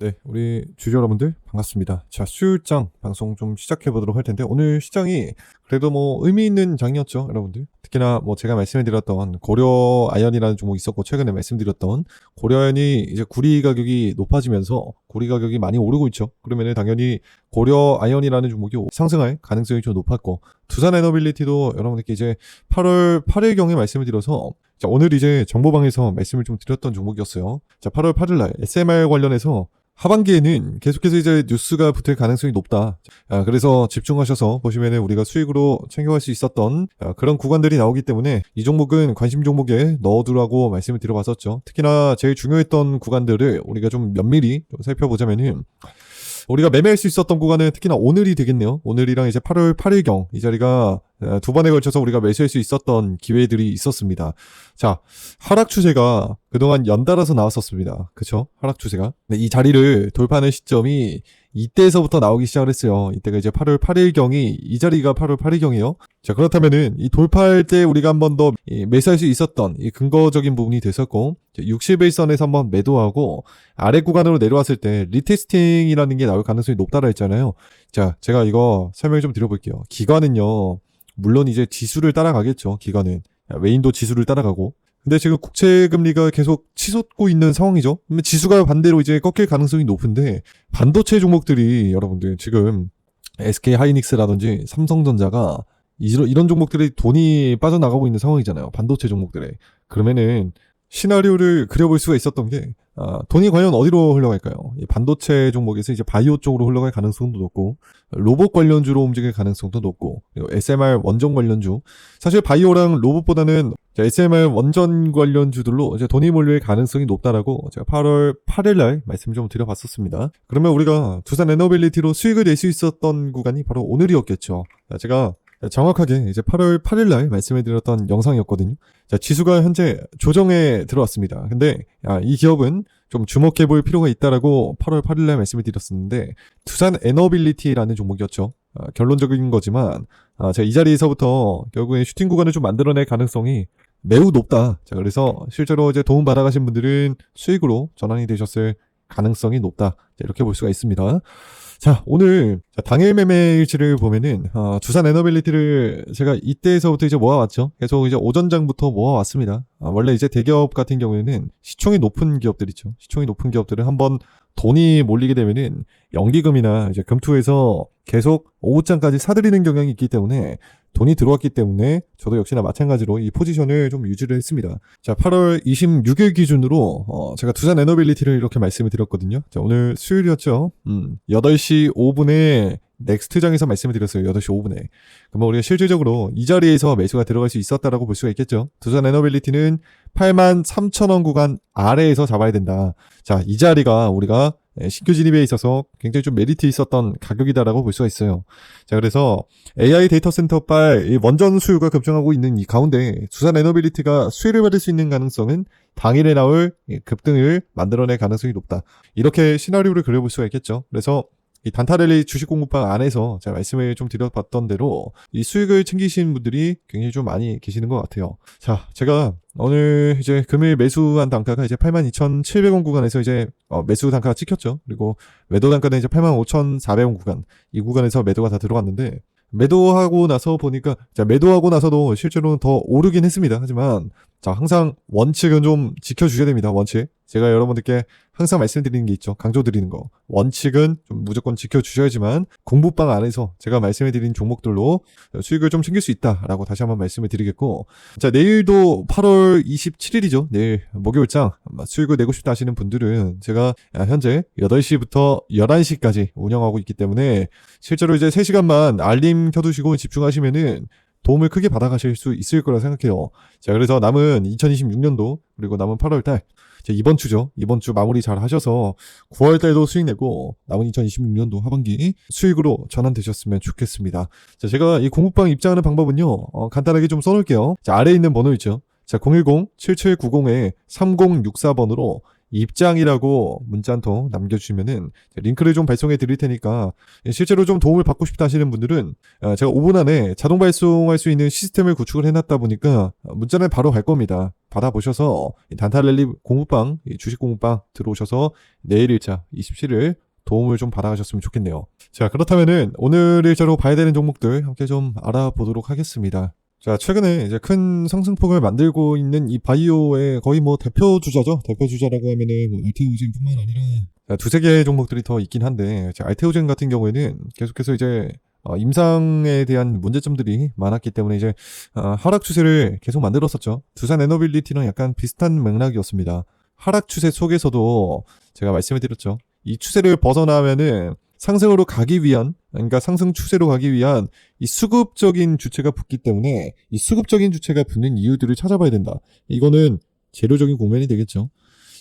네, 우리 주주 여러분들 반갑습니다. 자, 수요일장 방송 좀 시작해 보도록 할 텐데 오늘 시장이 그래도 뭐 의미 있는 장이었죠, 여러분들. 특히나 뭐 제가 말씀드렸던 고려 아연이라는 종목이 있었고 최근에 말씀드렸던 고려 아연이 이제 구리 가격이 높아지면서 구리 가격이 많이 오르고 있죠. 그러면은 당연히 고려 아연이라는 종목이 상승할 가능성이 좀 높았고 두산 에너빌리티도 여러분들께 이제 8월 8일경에 말씀을 드려서 자, 오늘 이제 정보방에서 말씀을 좀 드렸던 종목이었어요. 자, 8월 8일날 SMR 관련해서 하반기에는 계속해서 이제 뉴스가 붙을 가능성이 높다. 그래서 집중하셔서 보시면은 우리가 수익으로 챙겨갈 수 있었던 그런 구간들이 나오기 때문에 이 종목은 관심 종목에 넣어두라고 말씀을 드려봤었죠. 특히나 제일 중요했던 구간들을 우리가 좀 면밀히 좀 살펴보자면은 우리가 매매할 수 있었던 구간은 특히나 오늘이 되겠네요. 오늘이랑 이제 8월 8일경 이 자리가 두 번에 걸쳐서 우리가 매수할 수 있었던 기회들이 있었습니다. 자, 하락 추세가 그동안 연달아서 나왔었습니다. 그쵸? 하락 추세가. 네, 이 자리를 돌파하는 시점이 이때에서부터 나오기 시작을 했어요. 이때가 이제 8월 8일경이 이 자리가 8월 8일경이에요. 자, 그렇다면은 이 돌파할 때 우리가 한 번 더 매수할 수 있었던 이 근거적인 부분이 됐었고 60일선에서 한번 매도하고 아래 구간으로 내려왔을 때 리테스팅이라는 게 나올 가능성이 높다라 했잖아요. 자, 제가 이거 설명 좀 드려볼게요. 기관은요, 물론 이제 지수를 따라가겠죠. 기관은 외인도 지수를 따라가고. 근데 지금 국채 금리가 계속 치솟고 있는 상황이죠. 그러면 지수가 반대로 이제 꺾일 가능성이 높은데 반도체 종목들이 여러분들 지금 SK 하이닉스라든지 삼성전자가 이런 종목들이 돈이 빠져나가고 있는 상황이잖아요. 반도체 종목들에. 그러면은 시나리오를 그려볼 수가 있었던 게 돈이 과연 어디로 흘러갈까요? 이 반도체 종목에서 이제 바이오 쪽으로 흘러갈 가능성도 높고 로봇 관련주로 움직일 가능성도 높고 그리고 SMR 원전 관련주, 사실 바이오랑 로봇보다는 SMR 원전 관련주들로 이제 돈이 몰릴 가능성이 높다라고 제가 8월 8일날 말씀 좀 드려봤었습니다. 그러면 우리가 두산 에너빌리티로 수익을 낼 수 있었던 구간이 바로 오늘이었겠죠. 제가 정확하게 이제 8월 8일날 말씀해드렸던 영상이었거든요. 자, 지수가 현재 조정에 들어왔습니다. 근데 이 기업은 좀 주목해 볼 필요가 있다라고 8월 8일날 말씀을 드렸었는데 두산 에너빌리티라는 종목이었죠. 결론적인 거지만 제가 이 자리에서부터 결국에 슈팅 구간을 좀 만들어낼 가능성이 매우 높다. 자, 그래서 실제로 이제 도움 받아가신 분들은 수익으로 전환이 되셨을 가능성이 높다. 자, 이렇게 볼 수가 있습니다. 자, 오늘 당일 매매일치를 보면은 두산 에너빌리티를 제가 이때에서부터 이제 모아왔죠. 계속 이제 오전장부터 모아왔습니다. 원래 이제 대기업 같은 경우에는 시총이 높은 기업들 있죠. 시총이 높은 기업들은 한번 돈이 몰리게 되면은 연기금이나 이제 금투에서 계속 오후장까지 사들이는 경향이 있기 때문에 돈이 들어왔기 때문에 저도 역시나 마찬가지로 이 포지션을 좀 유지를 했습니다. 자, 8월 26일 기준으로 제가 두산 에너빌리티를 이렇게 말씀을 드렸거든요. 자, 오늘 수요일이었죠. 8시 5분에 넥스트장에서 말씀을 드렸어요. 8시 5분에. 그러면 우리가 실질적으로 이 자리에서 매수가 들어갈 수 있었다라고 볼 수가 있겠죠. 두산 에너빌리티는 83,000원 구간 아래에서 잡아야 된다. 자, 이 자리가 우리가 신규 진입에 있어서 굉장히 좀 메리트 있었던 가격이다라고 볼 수가 있어요. 자, 그래서 AI 데이터 센터발 원전 수요가 급증하고 있는 이 가운데 두산 에너빌리티가 수혜를 받을 수 있는 가능성은 당일에 나올 급등을 만들어낼 가능성이 높다. 이렇게 시나리오를 그려볼 수가 있겠죠. 그래서 이 단타랠리 주식 공부방 안에서 제가 말씀을 좀 드려봤던 대로 이 수익을 챙기시는 분들이 굉장히 좀 많이 계시는 것 같아요. 자, 제가 오늘 이제 금일 매수한 단가가 이제 82,700원 구간에서 이제 매수 단가가 찍혔죠. 그리고 매도 단가는 이제 85,400원 구간, 이 구간에서 매도가 다 들어갔는데 매도하고 나서 보니까 매도하고 나서도 실제로는 더 오르긴 했습니다. 하지만 자, 항상 원칙은 좀 지켜주셔야 됩니다. 원칙. 제가 여러분들께 항상 말씀드리는 게 있죠. 강조드리는 거. 원칙은 좀 무조건 지켜주셔야지만 공부방 안에서 제가 말씀해드린 종목들로 수익을 좀 챙길 수 있다라고 다시 한번 말씀을 드리겠고, 자, 내일도 8월 27일이죠. 내일 목요일장 수익을 내고 싶다 하시는 분들은 제가 현재 8시부터 11시까지 운영하고 있기 때문에 실제로 이제 3시간만 알림 켜두시고 집중하시면은 도움을 크게 받아가실 수 있을 거라 생각해요. 자, 그래서 남은 2026년도 그리고 남은 8월달 이번 주죠. 이번 주 마무리 잘 하셔서 9월달도 수익 내고 남은 2026년도 하반기 수익으로 전환되셨으면 좋겠습니다. 자, 제가 이 공부방 입장하는 방법은요, 간단하게 좀 써놓을게요. 자, 아래에 있는 번호 있죠. 자, 010-7790-3064번으로 입장이라고 문자 한 통 남겨주시면은 링크를 좀 발송해 드릴 테니까 실제로 좀 도움을 받고 싶다 하시는 분들은 제가 5분 안에 자동 발송할 수 있는 시스템을 구축을 해놨다 보니까 문자는 바로 갈 겁니다. 받아보셔서 단타랠리 공부방, 주식 공부방 들어오셔서 내일 일자 27일 도움을 좀 받아가셨으면 좋겠네요. 자, 그렇다면은 오늘 일자로 봐야 되는 종목들 함께 좀 알아보도록 하겠습니다. 자, 최근에 이제 큰 상승폭을 만들고 있는 이 바이오의 거의 뭐 대표 주자죠. 대표 주자라고 하면은 뭐 알테오젠뿐만 아니라 두세 개의 종목들이 더 있긴 한데, 알테오젠 같은 경우에는 계속해서 이제 임상에 대한 문제점들이 많았기 때문에 이제 하락 추세를 계속 만들었었죠. 두산 에너빌리티랑 약간 비슷한 맥락이었습니다. 하락 추세 속에서도 제가 말씀을 드렸죠. 이 추세를 벗어나면은 상승으로 가기 위한, 그러니까 상승 추세로 가기 위한 이 수급적인 주체가 붙기 때문에 이 수급적인 주체가 붙는 이유들을 찾아봐야 된다. 이거는 재료적인 국면이 되겠죠.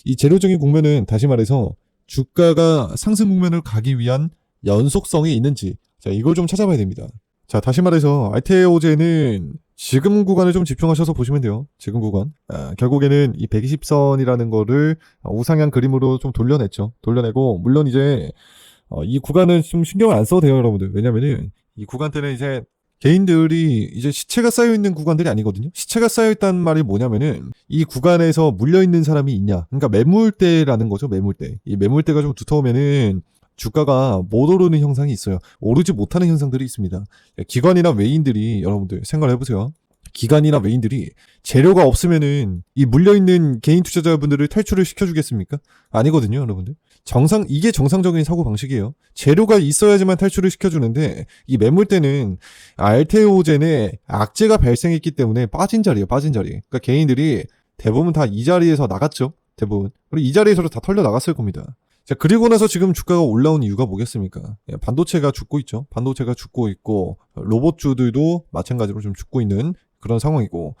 이 재료적인 국면은 다시 말해서 주가가 상승 국면을 가기 위한 연속성이 있는지, 자, 이걸 좀 찾아봐야 됩니다. 자, 다시 말해서 알테오젠은 지금 구간을 좀 집중하셔서 보시면 돼요. 지금 구간. 결국에는 이 120선이라는 거를 우상향 그림으로 좀 돌려냈죠. 돌려내고, 물론 이제 이 구간은 좀 신경을 안 써도 돼요, 여러분들. 왜냐면은 이 구간 때는 이제 개인들이 이제 시체가 쌓여있는 구간들이 아니거든요. 시체가 쌓여있다는 말이 뭐냐면은 이 구간에서 물려있는 사람이 있냐. 그러니까 매물대라는 거죠, 매물대. 이 매물대가 좀 두터우면은 주가가 못 오르는 현상이 있어요. 오르지 못하는 현상들이 있습니다. 기관이나 외인들이 여러분들 생각해보세요. 기관이나 외인들이 재료가 없으면은 이 물려있는 개인 투자자분들을 탈출을 시켜주겠습니까? 아니거든요, 여러분들. 이게 정상적인 사고 방식이에요. 재료가 있어야지만 탈출을 시켜주는데 이 매물대는 알테오젠에 악재가 발생했기 때문에 빠진 자리예요, 빠진 자리. 그러니까 개인들이 대부분 다 이 자리에서 나갔죠, 대부분. 그리고 이 자리에서도 다 털려 나갔을 겁니다. 자, 그리고 나서 지금 주가가 올라온 이유가 뭐겠습니까? 반도체가 죽고 있죠. 반도체가 죽고 있고 로봇주들도 마찬가지로 좀 죽고 있는 그런 상황이고,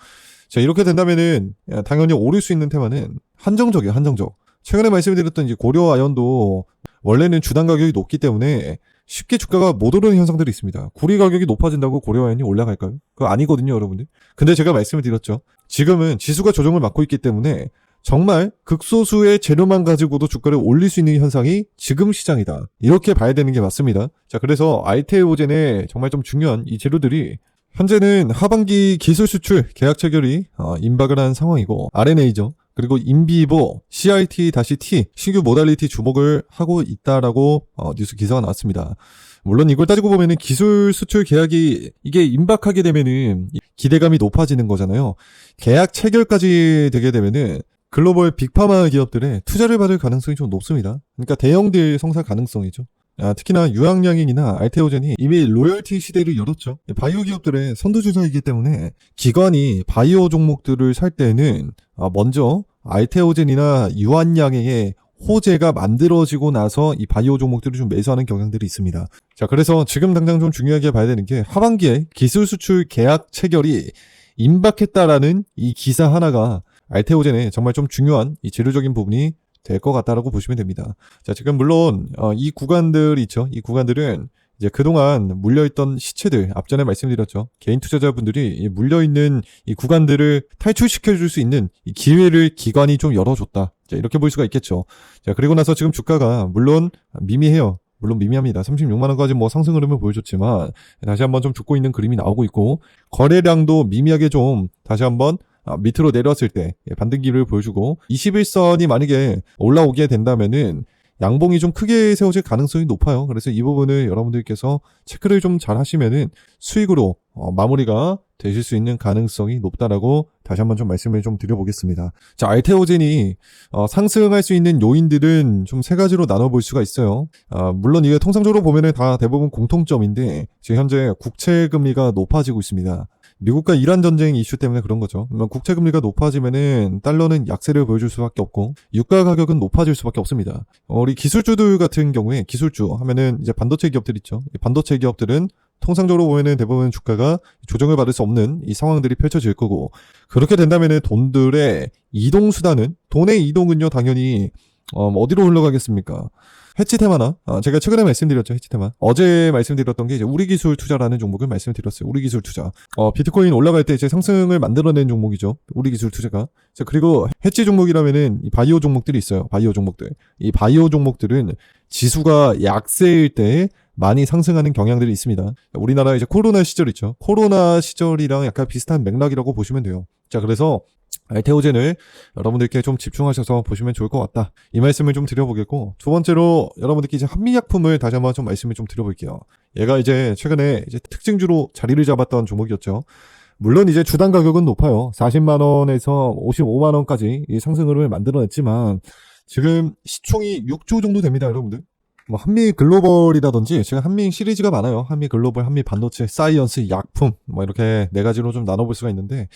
자, 이렇게 된다면은 당연히 오를 수 있는 테마는 한정적이에요, 한정적. 최근에 말씀드렸던 이제 고려 아연도 원래는 주당 가격이 높기 때문에 쉽게 주가가 못 오르는 현상들이 있습니다. 구리 가격이 높아진다고 고려 아연이 올라갈까요? 그거 아니거든요, 여러분들. 근데 제가 말씀을 드렸죠. 지금은 지수가 조정을 맡고 있기 때문에 정말 극소수의 재료만 가지고도 주가를 올릴 수 있는 현상이 지금 시장이다. 이렇게 봐야 되는 게 맞습니다. 자, 그래서 알테오젠의 정말 좀 중요한 이 재료들이 현재는 하반기 기술 수출 계약 체결이 임박을 한 상황이고, RNA죠. 그리고 인비보, CIT-T 신규 모달리티 주목을 하고 있다라고 뉴스 기사가 나왔습니다. 물론 이걸 따지고 보면은 기술 수출 계약이 이게 임박하게 되면은 기대감이 높아지는 거잖아요. 계약 체결까지 되게 되면은 글로벌 빅파마 기업들의 투자를 받을 가능성이 좀 높습니다. 그러니까 대형들 성사 가능성이죠. 특히나 유황양행이나 알테오젠이 이미 로열티 시대를 열었죠. 바이오 기업들의 선두주자이기 때문에 기관이 바이오 종목들을 살 때는 먼저 알테오젠이나 유황양행의 호재가 만들어지고 나서 이 바이오 종목들을 좀 매수하는 경향들이 있습니다. 자, 그래서 지금 당장 좀 중요하게 봐야 되는 게 하반기에 기술 수출 계약 체결이 임박했다라는 이 기사 하나가 알테오젠의 정말 좀 중요한 이 재료적인 부분이 될 것 같다라고 보시면 됩니다. 자, 지금 물론 이 구간들이 있죠. 이 구간들은 이제 그동안 물려있던 시체들, 앞전에 말씀드렸죠. 개인 투자자분들이 물려있는 이 구간들을 탈출시켜줄 수 있는 이 기회를 기관이 좀 열어줬다. 자, 이렇게 볼 수가 있겠죠. 자, 그리고 나서 지금 주가가 물론 미미해요. 물론 미미합니다. 36만원까지 뭐 상승 흐름을 보여줬지만 다시 한번 좀 죽고 있는 그림이 나오고 있고, 거래량도 미미하게 좀 다시 한번 밑으로 내려왔을 때 반등기를 보여주고, 21선이 만약에 올라오게 된다면은 양봉이 좀 크게 세워질 가능성이 높아요. 그래서 이 부분을 여러분들께서 체크를 좀 잘 하시면은 수익으로 마무리가 되실 수 있는 가능성이 높다라고 다시 한번 좀 말씀을 좀 드려보겠습니다. 자, 알테오젠이 상승할 수 있는 요인들은 좀 세 가지로 나눠볼 수가 있어요. 물론 이게 통상적으로 보면은 다 대부분 공통점인데 지금 현재 국채 금리가 높아지고 있습니다. 미국과 이란 전쟁 이슈 때문에 그런 거죠. 국채 금리가 높아지면은 달러는 약세를 보여줄 수밖에 없고 유가 가격은 높아질 수밖에 없습니다. 우리 기술주들 같은 경우에, 기술주 하면은 이제 반도체 기업들 있죠. 이 반도체 기업들은 통상적으로 보면은 대부분 주가가 조정을 받을 수 없는 이 상황들이 펼쳐질 거고, 그렇게 된다면은 돈들의 이동 수단은, 돈의 이동은요 당연히 어디로 흘러가겠습니까? 해치 테마나 제가 최근에 말씀드렸죠. 해치 테마. 어제 말씀드렸던 게 이제 우리기술 투자라는 종목을 말씀드렸어요. 우리기술 투자. 비트코인 올라갈 때 이제 상승을 만들어낸 종목이죠. 우리기술 투자가. 자, 그리고 해치 종목이라면은 이 바이오 종목들이 있어요. 바이오 종목들. 이 바이오 종목들은 지수가 약세일 때 많이 상승하는 경향들이 있습니다. 우리나라 이제 코로나 시절 있죠. 코로나 시절이랑 약간 비슷한 맥락이라고 보시면 돼요. 자, 그래서 알테오젠을 여러분들께 좀 집중하셔서 보시면 좋을 것 같다. 이 말씀을 좀 드려보겠고, 두 번째로 여러분들께 이제 한미약품을 다시 한번 좀 말씀을 좀 드려볼게요. 얘가 이제 최근에 이제 특징주로 자리를 잡았던 종목이었죠. 물론 이제 주당 가격은 높아요. 40만 원에서 55만 원까지 이 상승을 만들어냈지만 지금 시총이 6조 정도 됩니다, 여러분들. 뭐 한미 글로벌이라든지 제가 한미 시리즈가 많아요. 한미 글로벌, 한미 반도체, 사이언스, 약품 뭐 이렇게 네 가지로 좀 나눠볼 수가 있는데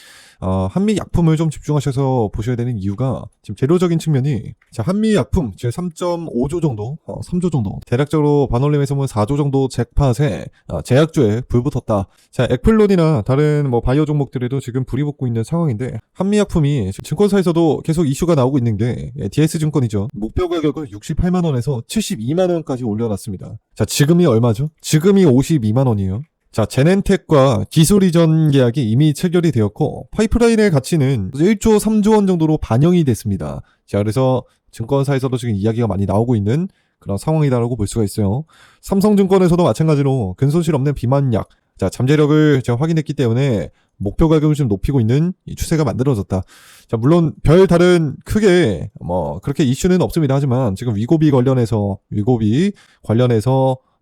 한미 약품을 좀 집중하셔서 보셔야 되는 이유가 지금 재료적인 측면이 자 한미 약품 제 3.5조 정도, 3조 정도 대략적으로 반올림에서 보면 4조 정도 잭팟에 제약주에 불붙었다. 자 액플론이나 다른 뭐 바이오 종목들에도 지금 불이 붙고 있는 상황인데 한미 약품이 증권사에서도 계속 이슈가 나오고 있는 게 DS 증권이죠. 목표 가격을 68만 원에서 72만 원 까지 올려놨습니다. 자, 지금이 얼마죠? 지금이 52만 원이에요. 자, 제넨텍과 기술 이전 계약이 이미 체결이 되었고 파이프라인의 가치는 1조 3조 원 정도로 반영이 됐습니다. 자, 그래서 증권사에서도 지금 이야기가 많이 나오고 있는 그런 상황이다라고 볼 수가 있어요. 삼성증권에서도 마찬가지로 근손실 없는 비만약, 자, 잠재력을 제가 확인했기 때문에 목표 가격을 좀 높이고 있는 이 추세가 만들어졌다. 자, 물론 별 다른 크게 뭐 그렇게 이슈는 없습니다. 하지만 지금 위고비 관련해서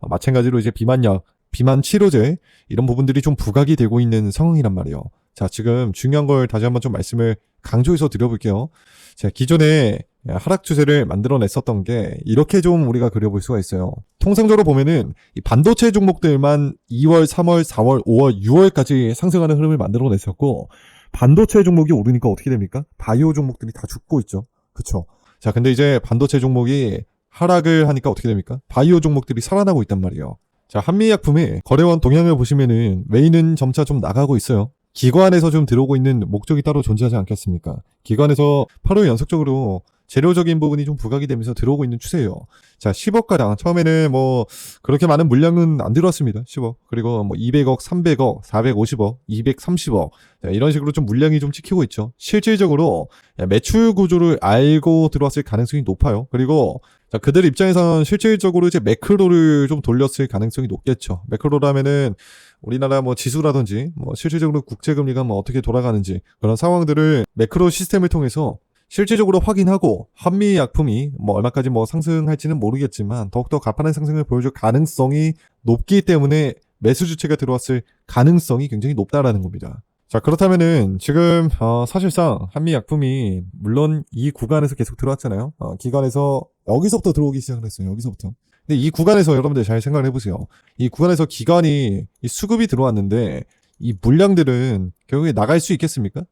마찬가지로 이제 비만약, 비만 치료제 이런 부분들이 좀 부각이 되고 있는 상황이란 말이에요. 자, 지금 중요한 걸 다시 한번 좀 말씀을 강조해서 드려볼게요. 자, 기존에 하락 추세를 만들어냈었던 게 이렇게 좀 우리가 그려볼 수가 있어요. 통상적으로 보면은 이 반도체 종목들만 2월, 3월, 4월, 5월, 6월까지 상승하는 흐름을 만들어냈었고 반도체 종목이 오르니까 어떻게 됩니까? 바이오 종목들이 다 죽고 있죠. 그쵸? 자, 근데 이제 반도체 종목이 하락을 하니까 어떻게 됩니까? 바이오 종목들이 살아나고 있단 말이에요. 자, 한미약품의 거래원 동향을 보시면은 메인은 점차 좀 나가고 있어요. 기관에서 좀 들어오고 있는 목적이 따로 존재하지 않겠습니까? 기관에서 8월 연속적으로 재료적인 부분이 좀 부각이 되면서 들어오고 있는 추세예요. 자, 10억가량. 처음에는 뭐, 그렇게 많은 물량은 안 들어왔습니다. 10억. 그리고 뭐, 200억, 300억, 450억, 230억. 자, 이런 식으로 좀 물량이 좀 찍히고 있죠. 실질적으로 매출 구조를 알고 들어왔을 가능성이 높아요. 그리고 자, 그들 입장에서는 실질적으로 이제 매크로를 좀 돌렸을 가능성이 높겠죠. 매크로라면은 우리나라 뭐 지수라든지 뭐 실질적으로 국제금리가 뭐 어떻게 돌아가는지 그런 상황들을 매크로 시스템을 통해서 실질적으로 확인하고 한미약품이 뭐 얼마까지 뭐 상승할지는 모르겠지만 더욱더 가파른 상승을 보여줄 가능성이 높기 때문에 매수 주체가 들어왔을 가능성이 굉장히 높다라는 겁니다. 자, 그렇다면은 지금 사실상 한미약품이 물론 이 구간에서 계속 들어왔잖아요. 기관에서 여기서부터 들어오기 시작을 했어요. 여기서부터. 근데 이 구간에서 여러분들 잘 생각을 해보세요. 이 구간에서 기관이 이 수급이 들어왔는데 이 물량들은 결국에 나갈 수 있겠습니까?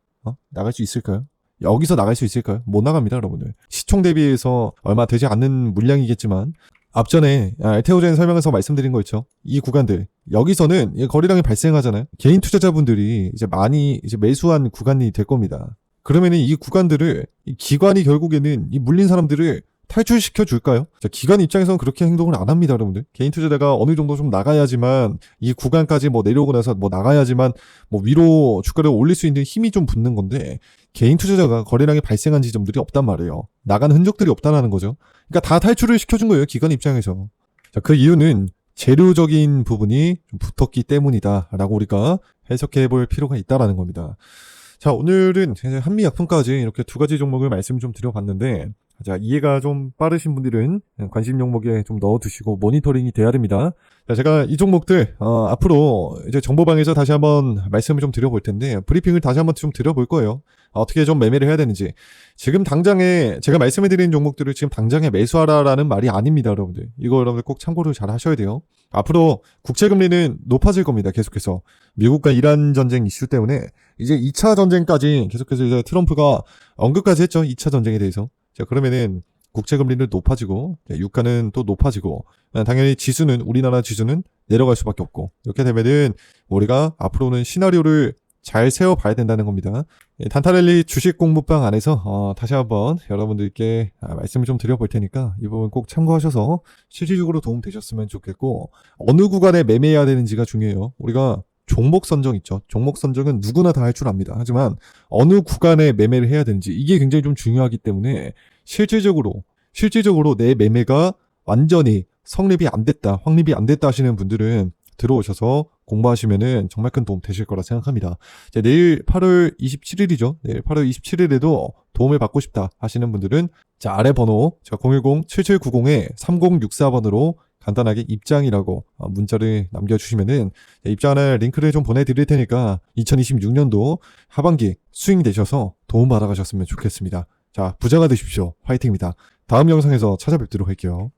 나갈 수 있을까요? 여기서 나갈 수 있을까요? 못 나갑니다, 여러분들. 시총 대비해서 얼마 되지 않는 물량이겠지만 앞전에 알테오젠 설명에서 말씀드린 거 있죠. 이 구간들 여기서는 거래량이 발생하잖아요. 개인 투자자분들이 이제 많이 이제 매수한 구간이 될 겁니다. 그러면은 이 구간들을 이 기관이 결국에는 이 물린 사람들을 탈출시켜 줄까요? 자, 기관 입장에서는 그렇게 행동을 안 합니다, 여러분들. 개인 투자자가 어느 정도 좀 나가야지만 이 구간까지 뭐 내려오고 나서 뭐 나가야지만 뭐 위로 주가를 올릴 수 있는 힘이 좀 붙는 건데 개인 투자자가 거래량이 발생한 지점들이 없단 말이에요. 나간 흔적들이 없다라는 거죠. 그러니까 다 탈출을 시켜준 거예요, 기관 입장에서. 자, 그 이유는 재료적인 부분이 좀 붙었기 때문이다라고 우리가 해석해 볼 필요가 있다라는 겁니다. 자, 오늘은 한미약품까지 이렇게 두 가지 종목을 말씀 좀 드려봤는데 자, 이해가 좀 빠르신 분들은 관심 종목에 좀 넣어두시고 모니터링이 돼야 됩니다. 자, 제가 이 종목들 앞으로 이제 정보방에서 다시 한번 말씀을 좀 드려볼 텐데 브리핑을 다시 한번 좀 드려볼 거예요. 어떻게 좀 매매를 해야 되는지. 지금 당장에 제가 말씀해드린 종목들을 지금 당장에 매수하라라는 말이 아닙니다, 여러분들. 이거 여러분들 꼭 참고를 잘 하셔야 돼요. 앞으로 국채금리는 높아질 겁니다, 계속해서. 미국과 이란 전쟁 이슈 때문에 이제 2차 전쟁까지 계속해서 이제 트럼프가 언급까지 했죠, 2차 전쟁에 대해서. 자, 그러면은 국채금리는 높아지고 유가는 또 높아지고 당연히 지수는 우리나라 지수는 내려갈 수밖에 없고 이렇게 되면은 우리가 앞으로는 시나리오를 잘 세워봐야 된다는 겁니다. 단타랠리 주식 공부방 안에서 다시 한번 여러분들께 말씀을 좀 드려볼 테니까 이 부분 꼭 참고하셔서 실질적으로 도움 되셨으면 좋겠고, 어느 구간에 매매해야 되는지가 중요해요. 우리가 종목 선정 있죠. 종목 선정은 누구나 다 할 줄 압니다. 하지만 어느 구간에 매매를 해야 되는지 이게 굉장히 좀 중요하기 때문에 실질적으로 내 매매가 완전히 성립이 안 됐다, 확립이 안 됐다 하시는 분들은 들어오셔서 공부하시면은 정말 큰 도움 되실 거라 생각합니다. 이제 내일 8월 27일이죠. 내일 8월 27일에도 도움을 받고 싶다 하시는 분들은 자, 아래 번호 제가 010-7790-3064번으로 간단하게 입장이라고 문자를 남겨주시면은 입장을 링크를 좀 보내드릴 테니까 2026년도 하반기 수익 되셔서 도움 받아가셨으면 좋겠습니다. 자, 부자가 되십시오. 화이팅입니다. 다음 영상에서 찾아뵙도록 할게요.